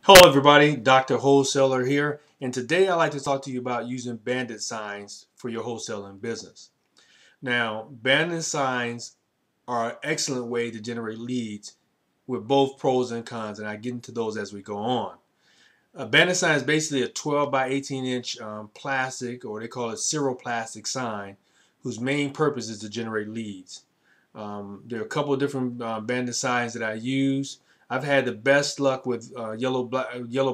Hello everybody, Dr. Wholesaler here, and today I'd like to talk to you about using bandit signs for your wholesaling business. Now, bandit signs are an excellent way to generate leads with both pros and cons, and I get into those as we go on. A bandit sign is basically a 12 by 18 inch plastic, or they call it ceroplastic sign, whose main purpose is to generate leads. There are a couple of different bandit signs that I use. I've had the best luck with yellow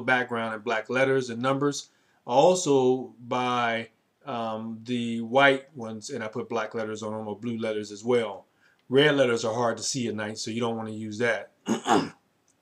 background and black letters and numbers. I also buy the white ones and I put black letters on them, or blue letters as well. Red letters are hard to see at night, so you don't want to use that.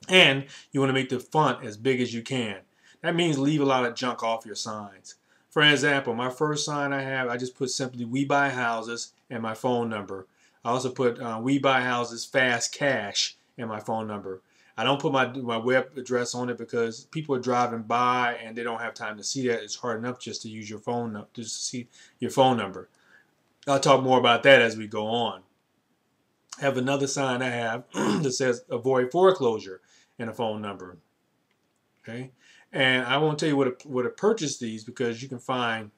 And you want to make the font as big as you can. That means leave a lot of junk off your signs. For example, my first sign I just put simply "We Buy Houses" and my phone number. I also put "We Buy Houses Fast Cash" and my phone number. I don't put my web address on it because people are driving by and they don't have time to see that. It's hard enough just to use your phone to see your phone number. I'll talk more about that as we go on. I have another sign I have that says "Avoid Foreclosure" and a phone number. Okay, and I won't tell you where to purchase these because you can find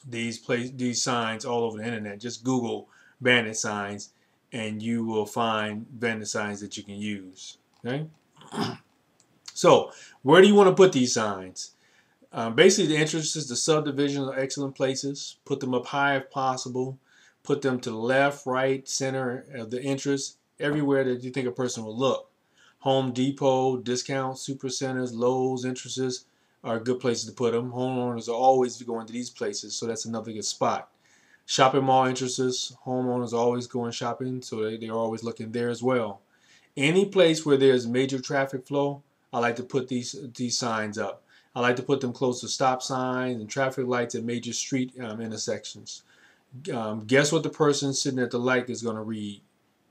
these signs all over the internet. Just Google bandit signs and you will find bandit signs that you can use. Okay, so where do you want to put these signs? Basically, the entrances, the subdivisions are excellent places. Put them up high if possible. Put them to the left, right, center of the entrance, everywhere that you think a person will look. Home Depot, discount, super centers, Lowe's entrances are good places to put them. Homeowners are always going to these places, so that's another good spot. Shopping mall entrances, homeowners are always going shopping, so they're always looking there as well. Any place where there's major traffic flow, I like to put these signs up. I like to put them close to stop signs and traffic lights at major street intersections. Guess what the person sitting at the light is going to read?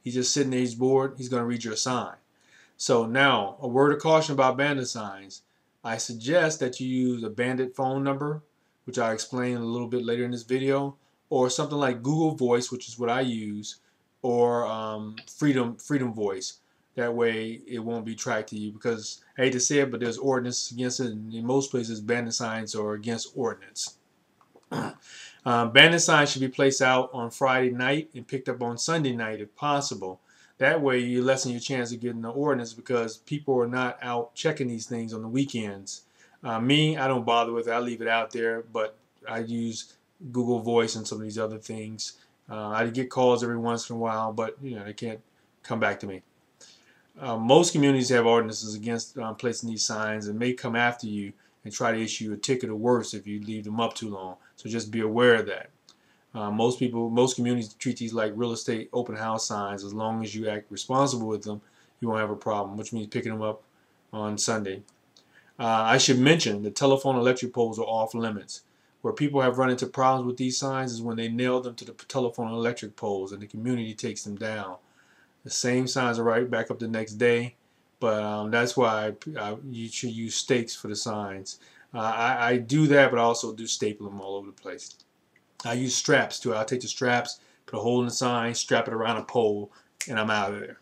He's just sitting there, he's bored, he's going to read your sign. So now, a word of caution about bandit signs. I suggest that you use a bandit phone number, which I'll explain a little bit later in this video, or something like Google Voice, which is what I use, or Freedom Voice. That way it won't be tracked to you, because I hate to say it, but there's ordinance against it, and in most places bandit signs are against ordinance. Bandit signs should be placed out on Friday night and picked up on Sunday night if possible. That way you lessen your chance of getting the ordinance because people are not out checking these things on the weekends. Me, I don't bother with it. I leave it out there, but I use Google Voice and some of these other things. I get calls every once in a while, but they can't come back to me. Most communities have ordinances against placing these signs and may come after you and try to issue a ticket or worse if you leave them up too long. So just be aware of that. Most communities treat these like real estate open house signs. As long as you act responsible with them, you won't have a problem, which means picking them up on Sunday. I should mention the telephone electric poles are off limits. Where people have run into problems with these signs is when they nail them to the telephone electric poles and the community takes them down. The same signs are right back up the next day, but that's why you should use stakes for the signs. I do that, but I also do staple them all over the place. I use straps too. I'll take the straps, put a hole in the sign, strap it around a pole, and I'm out of there.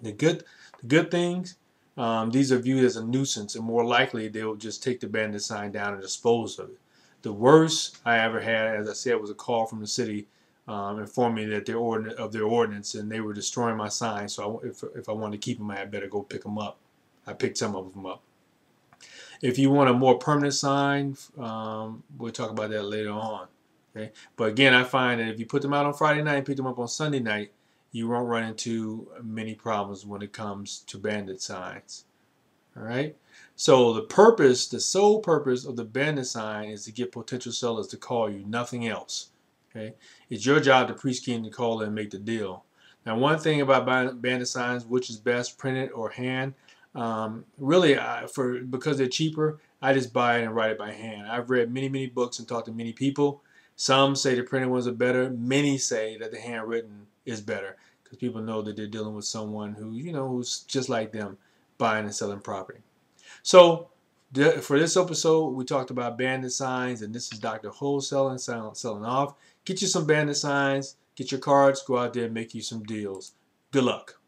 The good things, these are viewed as a nuisance, and more likely they will just take the bandit sign down and dispose of it. The worst I ever had, as I said, was a call from the city informing me that their ordinance, and they were destroying my sign. So if I wanted to keep them, I had better go pick them up. I picked some of them up. If you want a more permanent sign, we'll talk about that later on. Okay, but again, I find that if you put them out on Friday night and pick them up on Sunday night, you won't run into many problems when it comes to bandit signs. All right. So the sole purpose of the bandit sign is to get potential sellers to call you, nothing else. Okay, it's your job to pre-screen the caller and make the deal. Now, one thing about bandit signs, which is best, printed or hand, really, because they're cheaper, I just buy it and write it by hand. I've read many books and talked to many people. Some say the printed ones are better. Many say that the handwritten is better because people know that they're dealing with someone who, who's just like them, buying and selling property. So for this episode, we talked about bandit signs, and this is Dr. Wholesaling, selling off. Get you some bandit signs, get your cards, go out there and make you some deals. Good luck.